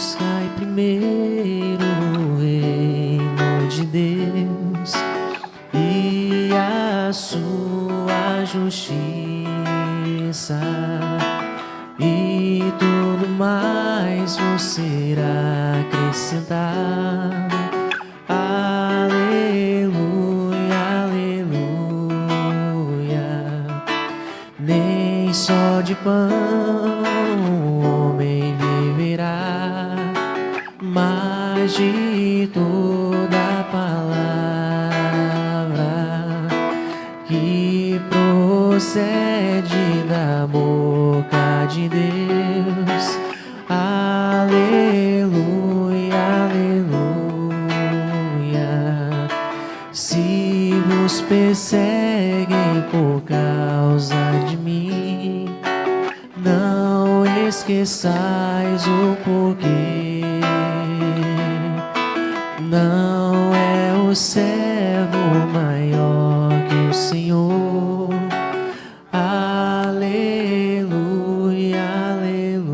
buscai primeiro o reino de Deus e a sua justiça, e tudo mais vos será acrescentado. Aleluia, aleluia. Nem só de pão o homem viverá, mas de toda a palavra que procede da boca de Deus. Aleluia, aleluia. Se vos perseguem por causa de mim, não esqueçais o porquê. Não é o servo maior que o Senhor. Aleluia, aleluia.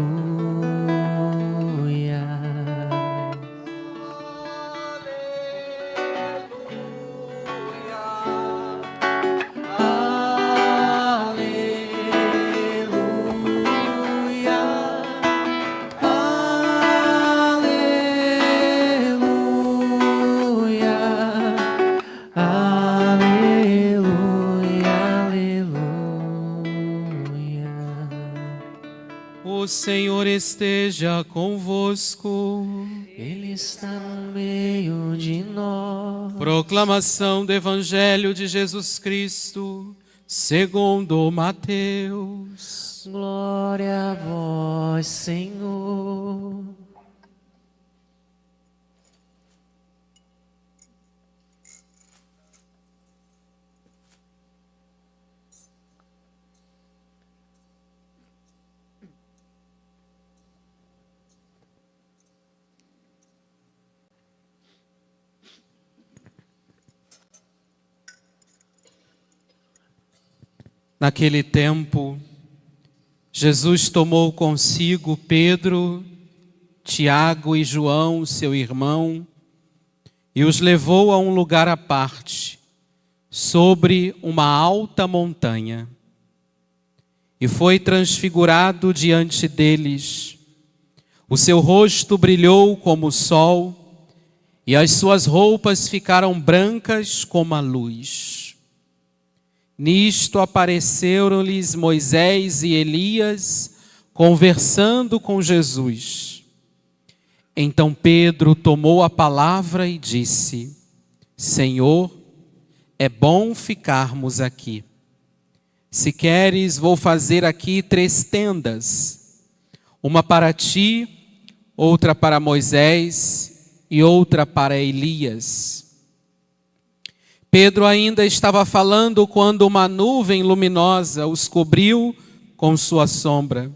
O Senhor esteja convosco. Ele está no meio de nós. Proclamação do Evangelho de Jesus Cristo, segundo Mateus. Glória a vós, Senhor. Naquele tempo, Jesus tomou consigo Pedro, Tiago e João, seu irmão, e os levou a um lugar à parte, sobre uma alta montanha. E foi transfigurado diante deles. O seu rosto brilhou como o sol, e as suas roupas ficaram brancas como a luz. Nisto apareceram-lhes Moisés e Elias, conversando com Jesus. Então Pedro tomou a palavra e disse: Senhor, é bom ficarmos aqui. Se queres, vou fazer aqui 3 tendas, uma para ti, outra para Moisés e outra para Elias. Pedro ainda estava falando quando uma nuvem luminosa os cobriu com sua sombra.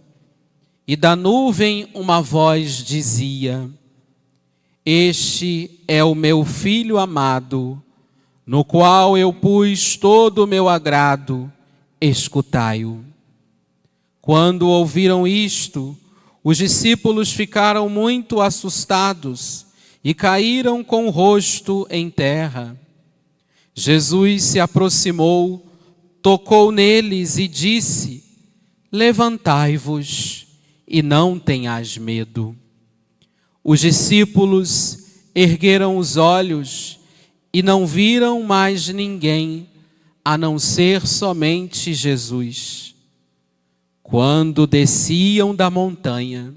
E da nuvem uma voz dizia: Este é o meu filho amado, no qual eu pus todo o meu agrado, escutai-o. Quando ouviram isto, os discípulos ficaram muito assustados e caíram com o rosto em terra. Jesus se aproximou, tocou neles e disse: Levantai-vos e não tenhais medo. Os discípulos ergueram os olhos e não viram mais ninguém, a não ser somente Jesus. Quando desciam da montanha,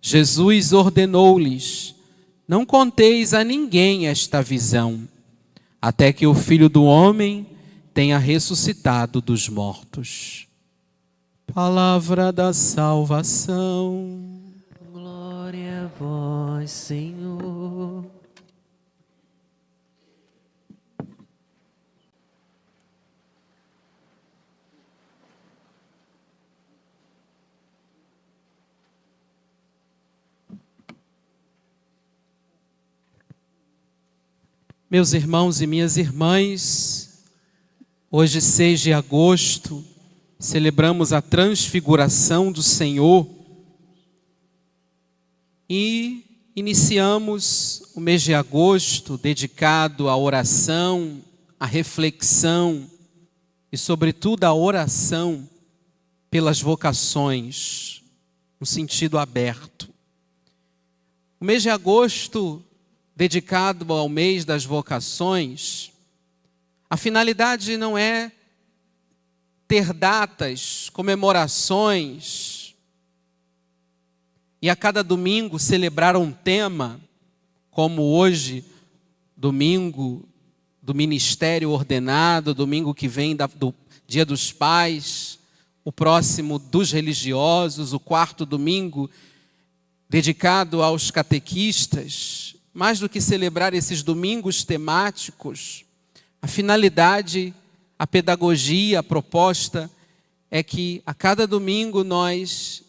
Jesus ordenou-lhes: Não conteis a ninguém esta visão, até que o Filho do Homem tenha ressuscitado dos mortos. Palavra da salvação. Glória a vós, Senhor. Meus irmãos e minhas irmãs, hoje 6 de agosto, celebramos a transfiguração do Senhor. E iniciamos o mês de agosto dedicado à oração, à reflexão e, sobretudo, à oração pelas vocações, no sentido aberto. O mês de agosto, dedicado ao mês das vocações, a finalidade não é ter datas, comemorações e a cada domingo celebrar um tema, como hoje, domingo do ministério ordenado, domingo que vem do Dia dos Pais, o próximo dos religiosos, o quarto domingo dedicado aos catequistas. Mais do que celebrar esses domingos temáticos, a finalidade, a pedagogia, a proposta é que a cada domingo nós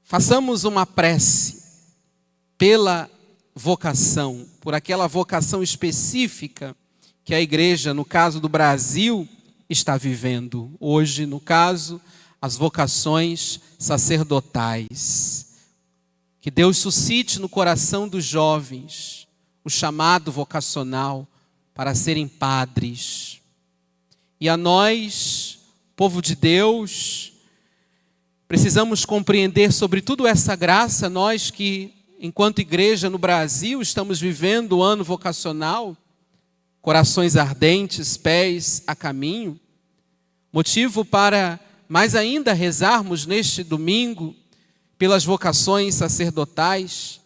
façamos uma prece pela vocação, por aquela vocação específica que a igreja, no caso do Brasil, está vivendo. Hoje, no caso, as vocações sacerdotais. Que Deus suscite no coração dos jovens o chamado vocacional para serem padres. E a nós, povo de Deus, precisamos compreender sobretudo essa graça, nós que, enquanto igreja no Brasil, estamos vivendo o ano vocacional, corações ardentes, pés a caminho, motivo para mais ainda rezarmos neste domingo pelas vocações sacerdotais,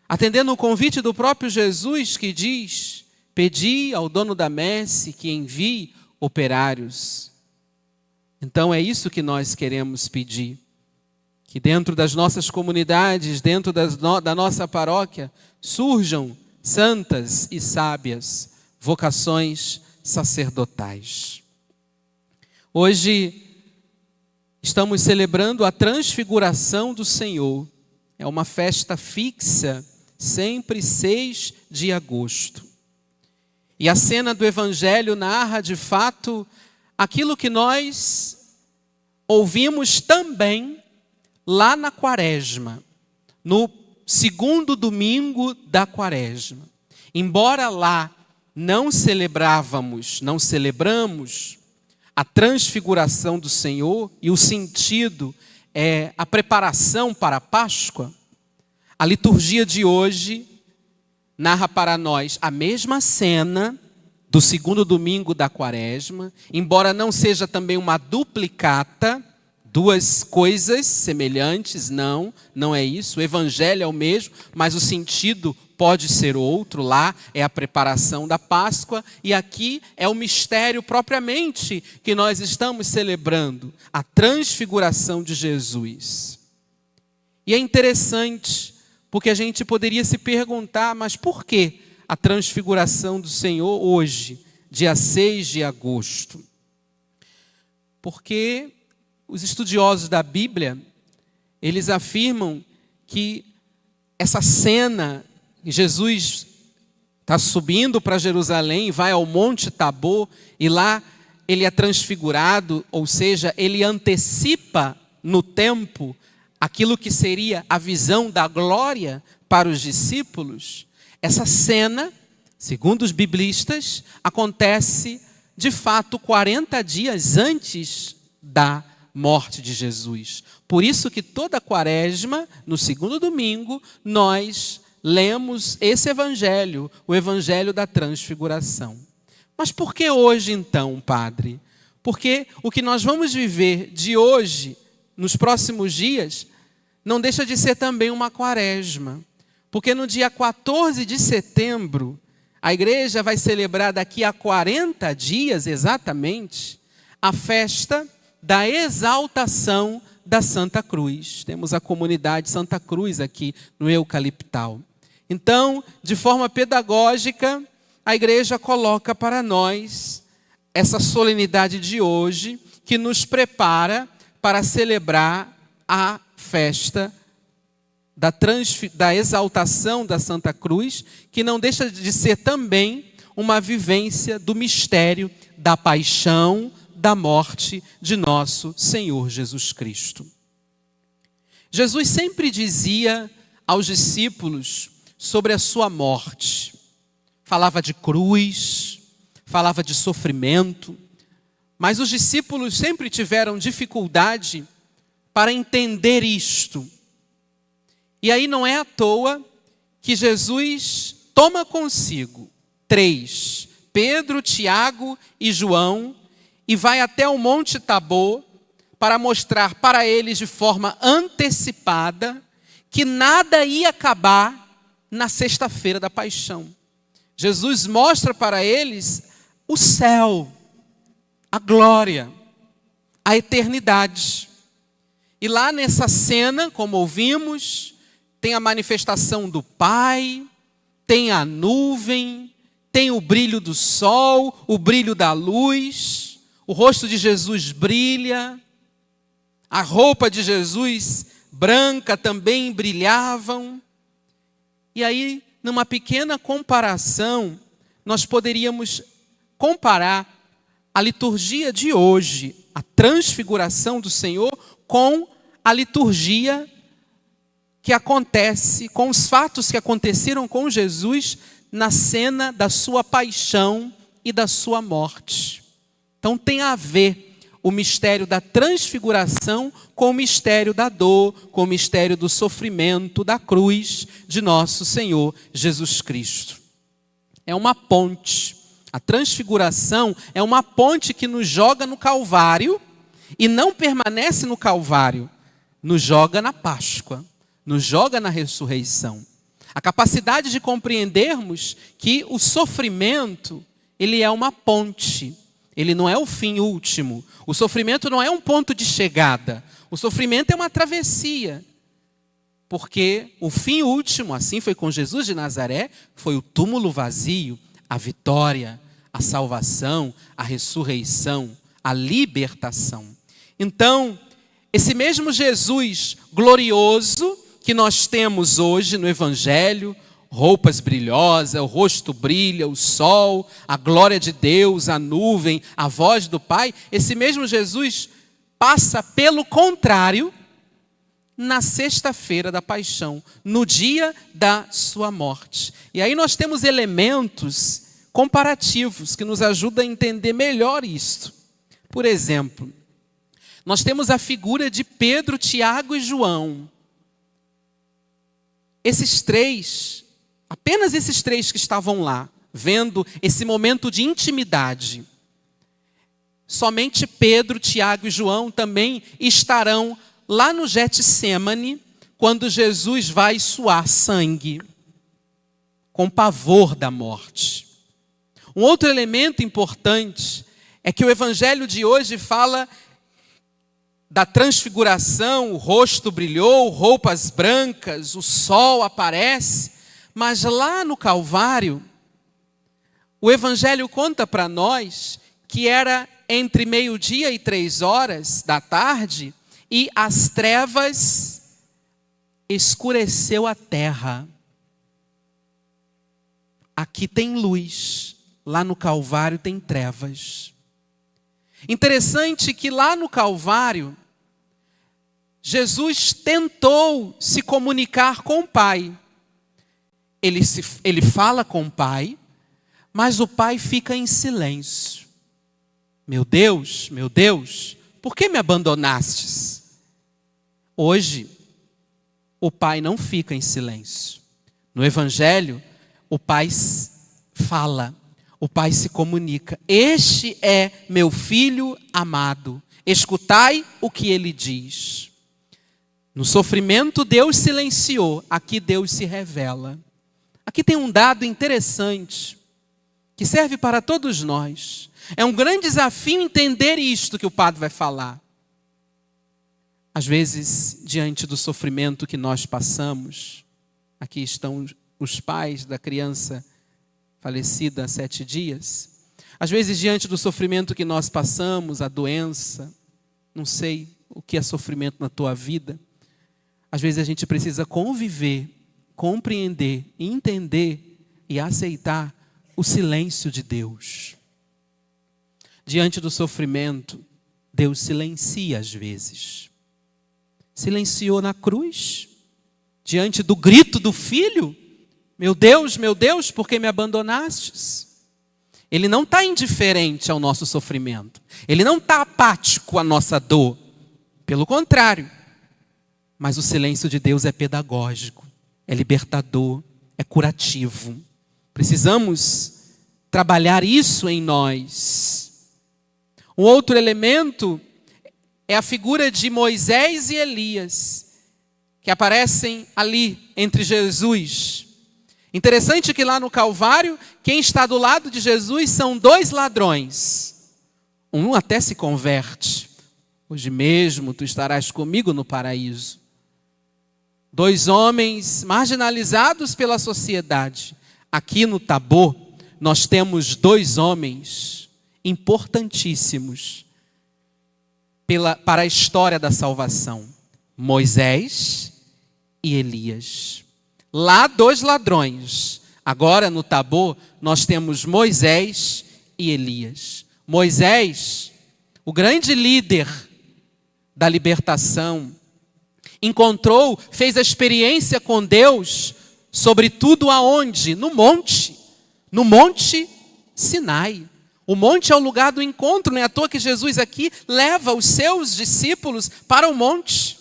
atendendo o convite do próprio Jesus que diz: pedi ao dono da messe que envie operários. Então é isso que nós queremos pedir, que dentro das nossas comunidades, dentro da nossa paróquia, surjam santas e sábias vocações sacerdotais. Hoje estamos celebrando a transfiguração do Senhor. É uma festa fixa, sempre 6 de agosto. E a cena do Evangelho narra, de fato, aquilo que nós ouvimos também lá na Quaresma, no segundo domingo da Quaresma. Embora lá não celebramos a transfiguração do Senhor, e o sentido é a preparação para a Páscoa, a liturgia de hoje narra para nós a mesma cena do segundo domingo da Quaresma, embora não seja também uma duplicata, duas coisas semelhantes, não é isso. O evangelho é o mesmo, mas o sentido pode ser outro. Lá é a preparação da Páscoa e aqui é o mistério propriamente que nós estamos celebrando, a transfiguração de Jesus. E é interessante, porque a gente poderia se perguntar, mas por que a transfiguração do Senhor hoje, dia 6 de agosto? Porque os estudiosos da Bíblia, eles afirmam que essa cena, Jesus está subindo para Jerusalém, vai ao Monte Tabor, e lá ele é transfigurado, ou seja, ele antecipa no tempo aquilo que seria a visão da glória para os discípulos. Essa cena, segundo os biblistas, acontece de fato 40 dias antes da morte de Jesus. Por isso que toda a Quaresma, no segundo domingo, nós lemos esse evangelho, o evangelho da transfiguração. Mas por que hoje então, padre? Porque o que nós vamos viver de hoje, nos próximos dias, não deixa de ser também uma Quaresma. Porque no dia 14 de setembro, a igreja vai celebrar daqui a 40 dias exatamente, a festa da exaltação da Santa Cruz. Temos a comunidade Santa Cruz aqui no Eucaliptal. Então, de forma pedagógica, a igreja coloca para nós essa solenidade de hoje, que nos prepara celebrar a festa da exaltação da Santa Cruz, que não deixa de ser também uma vivência do mistério da paixão, da morte de nosso Senhor Jesus Cristo. Jesus sempre dizia aos discípulos sobre a sua morte. Falava de cruz, falava de sofrimento, mas os discípulos sempre tiveram dificuldade para entender isto. E aí não é à toa que Jesus toma consigo 3, Pedro, Tiago e João, e vai até o Monte Tabor para mostrar para eles de forma antecipada que nada ia acabar na sexta-feira da paixão. Jesus mostra para eles o céu, a glória, a eternidade. E lá nessa cena, como ouvimos, tem a manifestação do Pai, tem a nuvem, tem o brilho do sol, o brilho da luz, o rosto de Jesus brilha, a roupa de Jesus branca também brilhavam. E aí, numa pequena comparação, nós poderíamos comparar a liturgia de hoje, a transfiguração do Senhor, com a liturgia que acontece, com os fatos que aconteceram com Jesus na cena da sua paixão e da sua morte. Então tem a ver o mistério da transfiguração com o mistério da dor, com o mistério do sofrimento, da cruz de nosso Senhor Jesus Cristo. É uma ponte. A transfiguração é uma ponte que nos joga no Calvário e não permanece no Calvário, nos joga na Páscoa, nos joga na ressurreição. A capacidade de compreendermos que o sofrimento, ele é uma ponte, ele não é o fim último. O sofrimento não é um ponto de chegada, o sofrimento é uma travessia. Porque o fim último, assim foi com Jesus de Nazaré, foi o túmulo vazio, a vitória, a salvação, a ressurreição, a libertação. Então, esse mesmo Jesus glorioso que nós temos hoje no Evangelho, roupas brilhosas, o rosto brilha, o sol, a glória de Deus, a nuvem, a voz do Pai, esse mesmo Jesus passa pelo contrário na sexta-feira da paixão, no dia da sua morte. E aí nós temos elementos comparativos que nos ajudam a entender melhor isto. Por exemplo, nós temos a figura de Pedro, Tiago e João. Esses três, apenas esses três que estavam lá, vendo esse momento de intimidade. Somente Pedro, Tiago e João também estarão lá no Getsêmani, quando Jesus vai suar sangue, com pavor da morte. Um outro elemento importante é que o Evangelho de hoje fala da transfiguração, o rosto brilhou, roupas brancas, o sol aparece, mas lá no Calvário, o Evangelho conta para nós que era entre 12:00 e 3h da tarde e as trevas escureceu a terra. Aqui tem luz, lá no Calvário tem trevas. Interessante que lá no Calvário, Jesus tentou se comunicar com o Pai. Ele fala com o Pai, mas o Pai fica em silêncio. Meu Deus, por que me abandonastes? Hoje, o Pai não fica em silêncio. No Evangelho, o Pai fala, o Pai se comunica. Este é meu filho amado, escutai o que ele diz. No sofrimento, Deus silenciou, aqui Deus se revela. Aqui tem um dado interessante, que serve para todos nós. É um grande desafio entender isto que o padre vai falar. Às vezes, diante do sofrimento que nós passamos, aqui estão os pais da criança falecida há 7 dias. Às vezes, diante do sofrimento que nós passamos, a doença, não sei o que é sofrimento na tua vida. Às vezes a gente precisa conviver, compreender, entender e aceitar o silêncio de Deus. Diante do sofrimento, Deus silencia às vezes. Silenciou na cruz, diante do grito do filho: meu Deus, por que me abandonastes? Ele não está indiferente ao nosso sofrimento. Ele não está apático à nossa dor. Pelo contrário. Mas o silêncio de Deus é pedagógico, é libertador, é curativo. Precisamos trabalhar isso em nós. Um outro elemento é a figura de Moisés e Elias, que aparecem ali entre Jesus. Interessante que lá no Calvário, quem está do lado de Jesus são 2 ladrões. Um até se converte. Hoje mesmo tu estarás comigo no paraíso. 2 homens marginalizados pela sociedade. Aqui no Tabor, nós temos 2 homens importantíssimos para a história da salvação: Moisés e Elias. Lá 2 ladrões. Agora no Tabor nós temos Moisés e Elias. Moisés, o grande líder da libertação, fez a experiência com Deus, sobretudo aonde? No monte Sinai. O monte é o lugar do encontro, não é à toa que Jesus aqui leva os seus discípulos para o monte.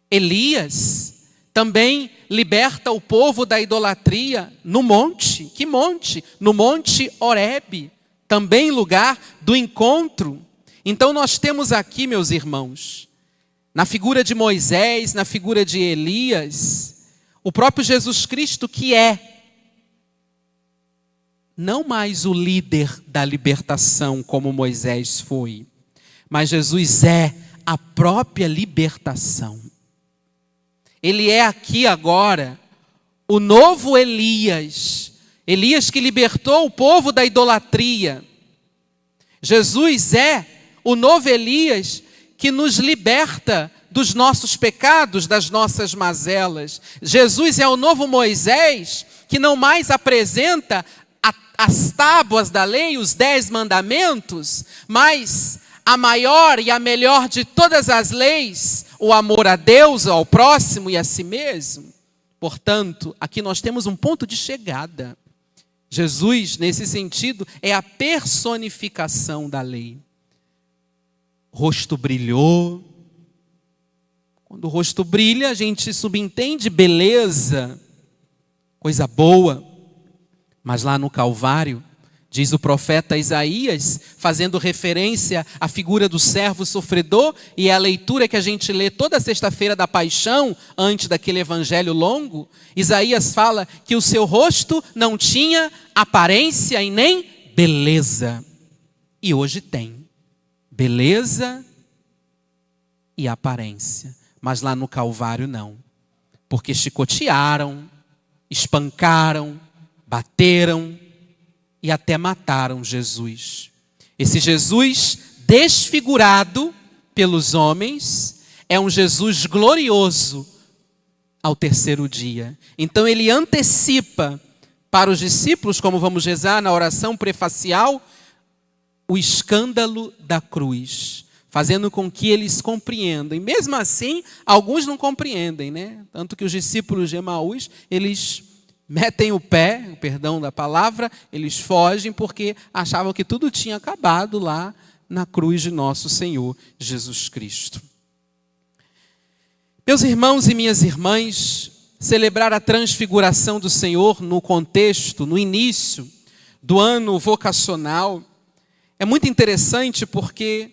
Elias também liberta o povo da idolatria no monte. Que monte? No monte Horebe, também lugar do encontro. Então nós temos aqui, meus irmãos, na figura de Moisés, na figura de Elias, o próprio Jesus Cristo, que é não mais o líder da libertação como Moisés foi, mas Jesus é a própria libertação. Ele é aqui agora o novo Elias. Elias que libertou o povo da idolatria. Jesus é o novo Elias que nos liberta dos nossos pecados, das nossas mazelas. Jesus é o novo Moisés que não mais apresenta as tábuas da lei, os 10 mandamentos, mas a maior e a melhor de todas as leis, o amor a Deus, ao próximo e a si mesmo. Portanto, aqui nós temos um ponto de chegada. Jesus, nesse sentido, é a personificação da lei. O rosto brilhou. Quando o rosto brilha, a gente subentende beleza, coisa boa. Mas lá no Calvário, diz o profeta Isaías, fazendo referência à figura do servo sofredor, e é a leitura que a gente lê toda sexta-feira da paixão, antes daquele evangelho longo. Isaías fala que o seu rosto não tinha aparência e nem beleza. E hoje tem beleza e aparência. Mas lá no Calvário não. Porque chicotearam, espancaram, bateram e até mataram Jesus. Esse Jesus desfigurado pelos homens é um Jesus glorioso ao terceiro dia. Então ele antecipa para os discípulos, como vamos rezar na oração prefacial, o escândalo da cruz, fazendo com que eles compreendam. E mesmo assim, alguns não compreendem, né? Tanto que os discípulos de Emaús, eles metem o pé, perdão da palavra, eles fogem porque achavam que tudo tinha acabado lá na cruz de nosso Senhor Jesus Cristo. Meus irmãos e minhas irmãs, celebrar a transfiguração do Senhor no contexto, no início do ano vocacional, é muito interessante porque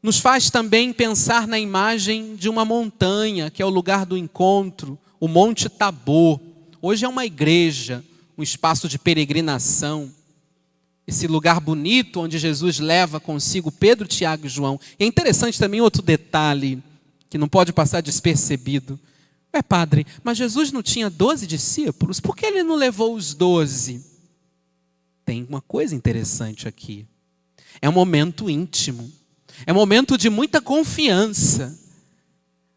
nos faz também pensar na imagem de uma montanha, que é o lugar do encontro, o Monte Tabor. Hoje é uma igreja, um espaço de peregrinação. Esse lugar bonito onde Jesus leva consigo Pedro, Tiago e João. E é interessante também outro detalhe, que não pode passar despercebido. Padre, mas Jesus não tinha 12 discípulos? Por que ele não levou os 12? Tem uma coisa interessante aqui. É um momento íntimo. É um momento de muita confiança.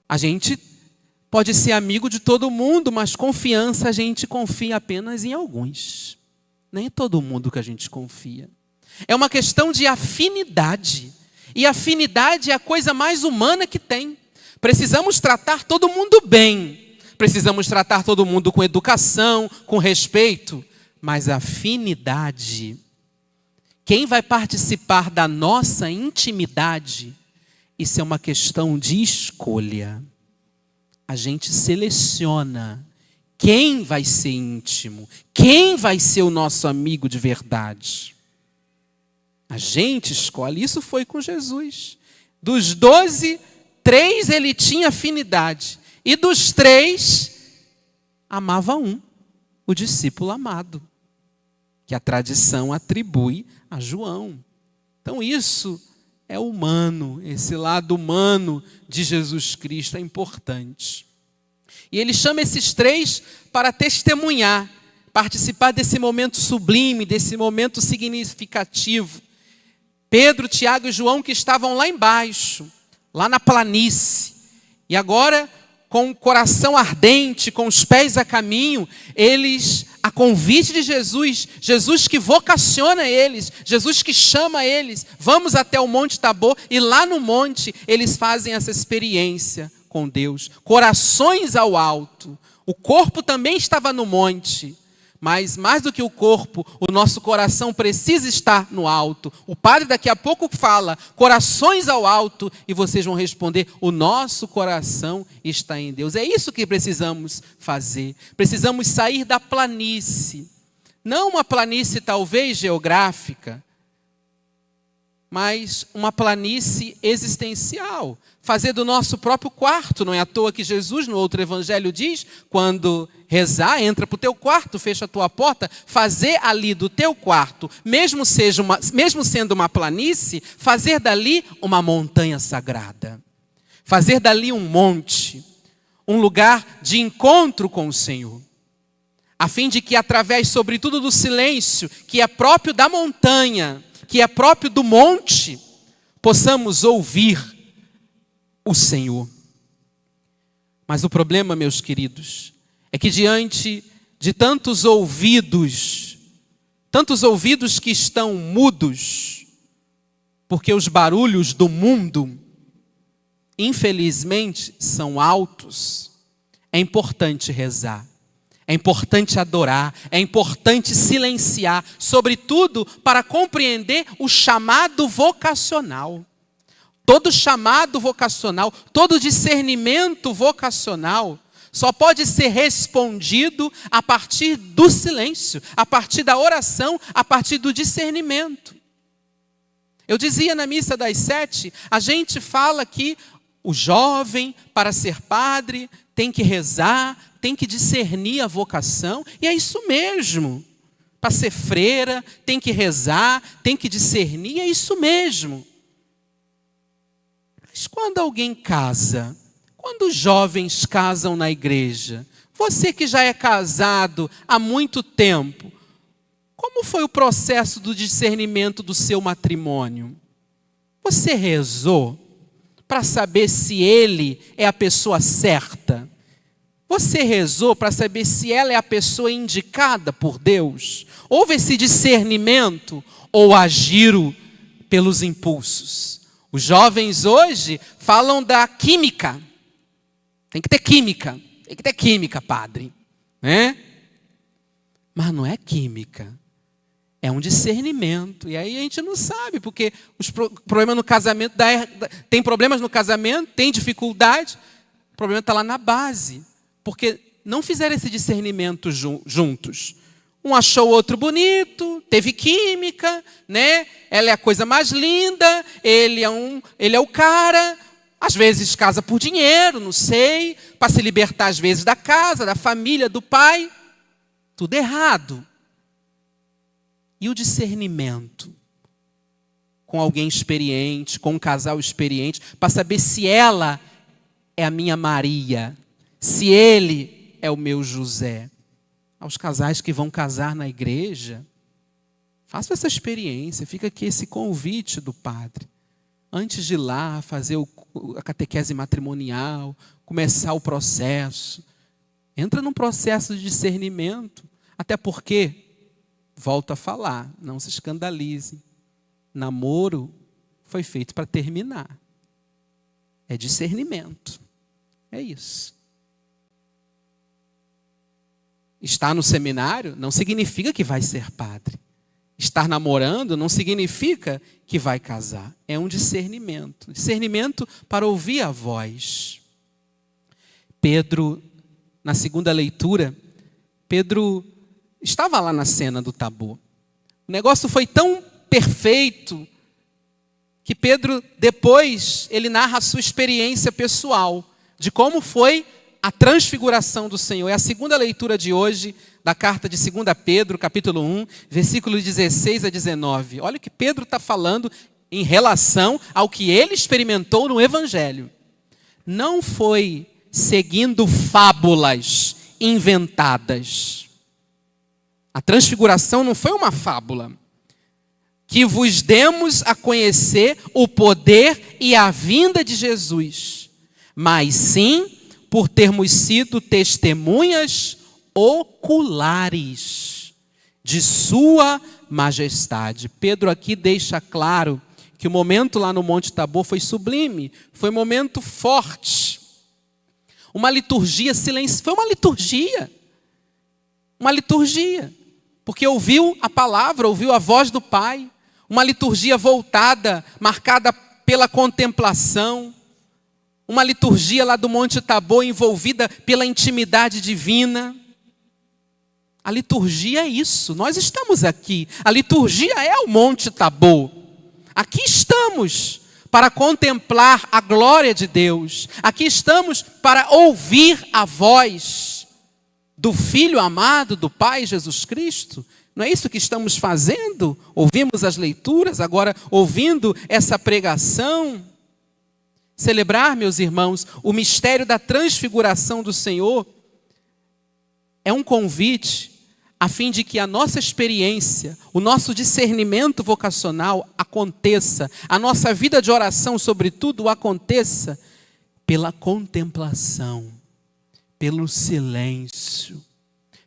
A gente pode ser amigo de todo mundo, mas confiança a gente confia apenas em alguns. Nem é todo mundo que a gente confia. É uma questão de afinidade. E afinidade é a coisa mais humana que tem. Precisamos tratar todo mundo bem, precisamos tratar todo mundo com educação, com respeito, mas afinidade. Quem vai participar da nossa intimidade, isso é uma questão de escolha. A gente seleciona quem vai ser íntimo, quem vai ser o nosso amigo de verdade. A gente escolhe. Isso foi com Jesus. Dos 12, 3 ele tinha afinidade. E dos 3, amava um, o discípulo amado, que a tradição atribui a João. Então isso é humano, esse lado humano de Jesus Cristo é importante. E ele chama esses 3 para testemunhar, participar desse momento sublime, desse momento significativo. Pedro, Tiago e João, que estavam lá embaixo, lá na planície, e agora, com o coração ardente, com os pés a caminho, eles, a convite de Jesus, Jesus que vocaciona eles, Jesus que chama eles, vamos até o Monte Tabor, e lá no monte eles fazem essa experiência com Deus, corações ao alto. O corpo também estava no monte, mas mais do que o corpo, o nosso coração precisa estar no alto. O padre daqui a pouco fala, corações ao alto, e vocês vão responder, o nosso coração está em Deus. É isso que precisamos fazer. Precisamos sair da planície. Não uma planície talvez geográfica, mas uma planície existencial. Fazer do nosso próprio quarto. Não é à toa que Jesus, no outro evangelho, diz, quando rezar, entra para o teu quarto, fecha a tua porta, fazer ali do teu quarto, mesmo sendo uma planície, fazer dali uma montanha sagrada. Fazer dali um monte, um lugar de encontro com o Senhor. A fim de que, através, sobretudo, do silêncio, que é próprio da montanha, que é próprio do monte, possamos ouvir o Senhor. Mas o problema, meus queridos, é que diante de tantos ouvidos que estão mudos, porque os barulhos do mundo, infelizmente, são altos, é importante rezar. É importante adorar, é importante silenciar, sobretudo para compreender o chamado vocacional. Todo chamado vocacional, todo discernimento vocacional só pode ser respondido a partir do silêncio, a partir da oração, a partir do discernimento. Eu dizia na missa das 7, a gente fala que o jovem, para ser padre, tem que rezar, tem que discernir a vocação, e é isso mesmo. Para ser freira, tem que rezar, tem que discernir, é isso mesmo. Mas quando alguém casa, quando os jovens casam na igreja, você que já é casado há muito tempo, como foi o processo do discernimento do seu matrimônio? Você rezou para saber se ele é a pessoa certa? Você rezou para saber se ela é a pessoa indicada por Deus? Houve esse discernimento ou agiram pelos impulsos? Os jovens hoje falam da química. Tem que ter química, padre. Né? Mas não é química. É um discernimento. E aí a gente não sabe, porque os problemas no casamento, tem problemas no casamento, tem dificuldade. O problema está lá na base. Porque não fizeram esse discernimento juntos. Um achou o outro bonito, teve química, né? Ela é a coisa mais linda, ele é o cara. Às vezes casa por dinheiro, não sei, para se libertar às vezes da casa, da família, do pai. Tudo errado. E o discernimento? Com alguém experiente, com um casal experiente, para saber se ela é a minha Maria, se ele é o meu José. Aos casais que vão casar na igreja, façam essa experiência, fica aqui esse convite do padre. Antes de ir lá fazer a catequese matrimonial, começar o processo, entra num processo de discernimento, até porque, volto a falar, não se escandalize, namoro foi feito para terminar, é discernimento, é isso. Estar no seminário não significa que vai ser padre. Estar namorando não significa que vai casar. É um discernimento. Discernimento para ouvir a voz. Pedro, na segunda leitura, Pedro estava lá na cena do Tabor. O negócio foi tão perfeito que Pedro, depois, ele narra a sua experiência pessoal de como foi a transfiguração do Senhor. É a segunda leitura de hoje da carta de 2 Pedro, capítulo 1, versículos 16 a 19. Olha o que Pedro está falando em relação ao que ele experimentou no Evangelho. Não foi seguindo fábulas inventadas. A transfiguração não foi uma fábula. Que vos demos a conhecer o poder e a vinda de Jesus, mas sim por termos sido testemunhas oculares de sua majestade. Pedro aqui deixa claro que o momento lá no Monte Tabor foi sublime, foi um momento forte. Uma liturgia silenciosa, foi uma liturgia, porque ouviu a palavra, ouviu a voz do Pai, uma liturgia voltada, marcada pela contemplação, uma liturgia lá do Monte Tabor envolvida pela intimidade divina. A liturgia é isso, nós estamos aqui. A liturgia é o Monte Tabor. Aqui estamos para contemplar a glória de Deus. Aqui estamos para ouvir a voz do Filho amado do Pai Jesus Cristo. Não é isso que estamos fazendo? Ouvimos as leituras, agora ouvindo essa pregação. Celebrar, meus irmãos, o mistério da transfiguração do Senhor é um convite a fim de que a nossa experiência, o nosso discernimento vocacional aconteça, a nossa vida de oração, sobretudo, aconteça pela contemplação, pelo silêncio,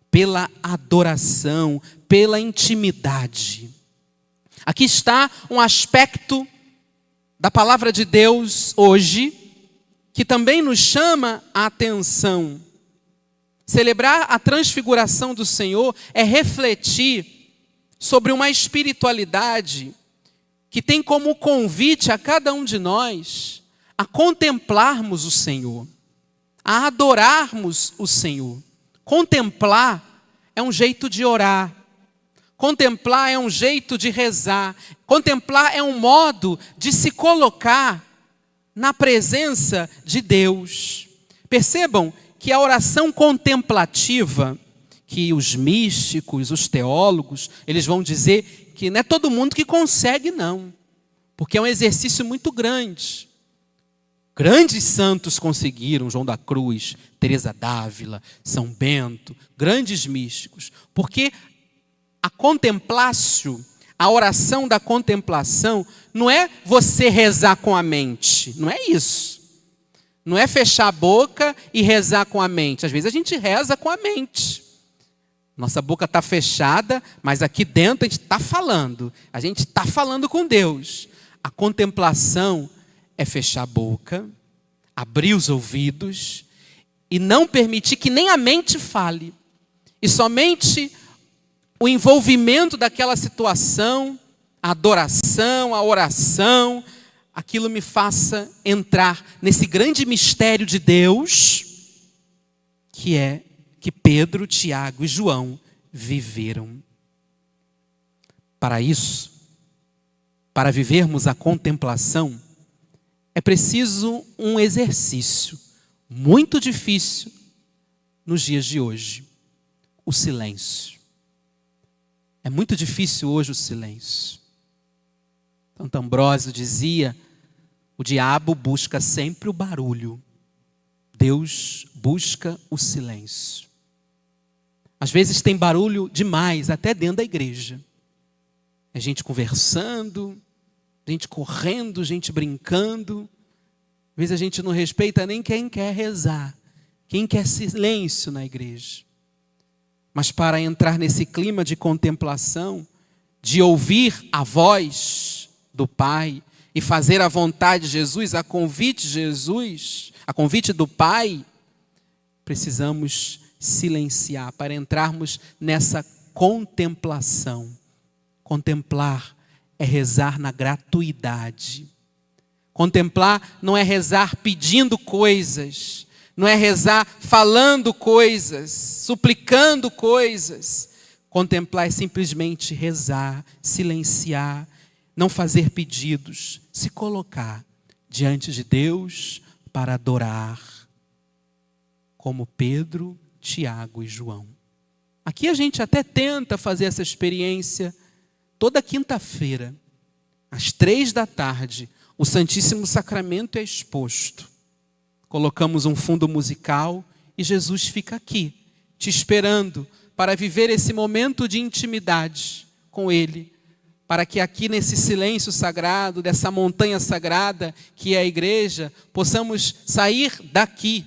pela adoração, pela intimidade. Aqui está um aspecto da palavra de Deus hoje, que também nos chama a atenção. Celebrar a transfiguração do Senhor é refletir sobre uma espiritualidade que tem como convite a cada um de nós a contemplarmos o Senhor, a adorarmos o Senhor. Contemplar é um jeito de orar. Contemplar é um jeito de rezar. Contemplar é um modo de se colocar na presença de Deus. Percebam que a oração contemplativa, que os místicos, os teólogos, eles vão dizer que não é todo mundo que consegue, não. Porque é um exercício muito grande. Grandes santos conseguiram, João da Cruz, Teresa d'Ávila, São Bento, grandes místicos. Porque a contemplatio, a oração da contemplação, não é você rezar com a mente, não é isso. Não é fechar a boca e rezar com a mente. Às vezes a gente reza com a mente. Nossa boca está fechada, mas aqui dentro a gente está falando. A gente está falando com Deus. A contemplação é fechar a boca, abrir os ouvidos e não permitir que nem a mente fale. E somente o envolvimento daquela situação, a adoração, a oração, aquilo me faça entrar nesse grande mistério de Deus, que é que Pedro, Tiago e João viveram. Para isso, para vivermos a contemplação, é preciso um exercício muito difícil nos dias de hoje: o silêncio. É muito difícil hoje o silêncio. Santo Ambrósio dizia: o diabo busca sempre o barulho, Deus busca o silêncio. Às vezes tem barulho demais, até dentro da igreja. É gente conversando, gente correndo, gente brincando. Às vezes a gente não respeita nem quem quer rezar, quem quer silêncio na igreja. Mas para entrar nesse clima de contemplação, de ouvir a voz do Pai e fazer a vontade de Jesus, a convite de Jesus, a convite do Pai, precisamos silenciar, para entrarmos nessa contemplação. Contemplar é rezar na gratuidade. Contemplar não é rezar pedindo coisas, não é rezar falando coisas, suplicando coisas. Contemplar é simplesmente rezar, silenciar, não fazer pedidos, se colocar diante de Deus para adorar, como Pedro, Tiago e João. Aqui a gente até tenta fazer essa experiência toda quinta-feira, às 15h, o Santíssimo Sacramento é exposto. Colocamos um fundo musical e Jesus fica aqui, te esperando para viver esse momento de intimidade com Ele, para que aqui nesse silêncio sagrado, dessa montanha sagrada que é a igreja, possamos sair daqui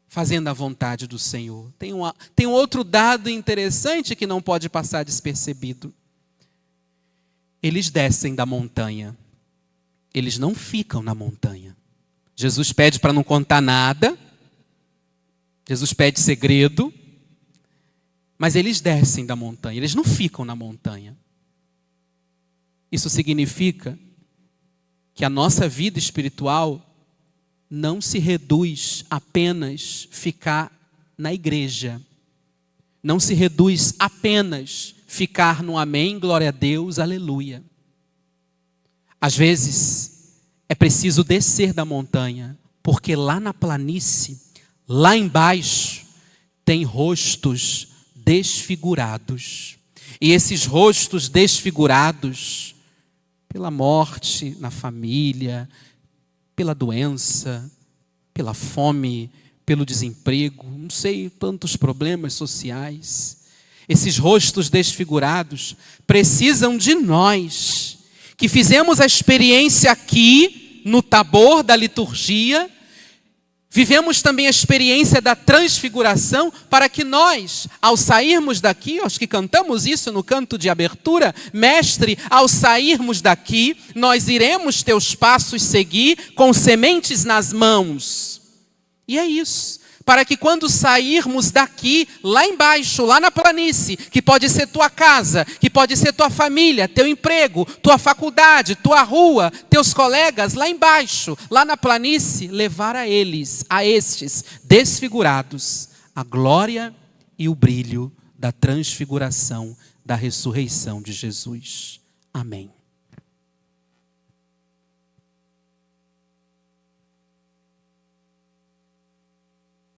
fazendo a vontade do Senhor. Tem um outro dado interessante que não pode passar despercebido. Eles descem da montanha. Eles não ficam na montanha. Jesus pede para não contar nada. Jesus pede segredo. Mas eles descem da montanha. Eles não ficam na montanha. Isso significa que a nossa vida espiritual não se reduz apenas ficar na igreja. Não se reduz apenas ficar no amém, glória a Deus, aleluia. Às vezes é preciso descer da montanha, porque lá na planície, lá embaixo, tem rostos desfigurados. E esses rostos desfigurados, pela morte na família, pela doença, pela fome, pelo desemprego, não sei, tantos problemas sociais. Esses rostos desfigurados precisam de nós, que fizemos a experiência aqui, no Tabor da liturgia, vivemos também a experiência da transfiguração, para que nós, ao sairmos daqui, aos que cantamos isso no canto de abertura, mestre, ao sairmos daqui, nós iremos teus passos seguir com sementes nas mãos. E é isso. Para que quando sairmos daqui, lá embaixo, lá na planície, que pode ser tua casa, que pode ser tua família, teu emprego, tua faculdade, tua rua, teus colegas, lá embaixo, lá na planície, levar a eles, a estes desfigurados, a glória e o brilho da transfiguração, da ressurreição de Jesus. Amém.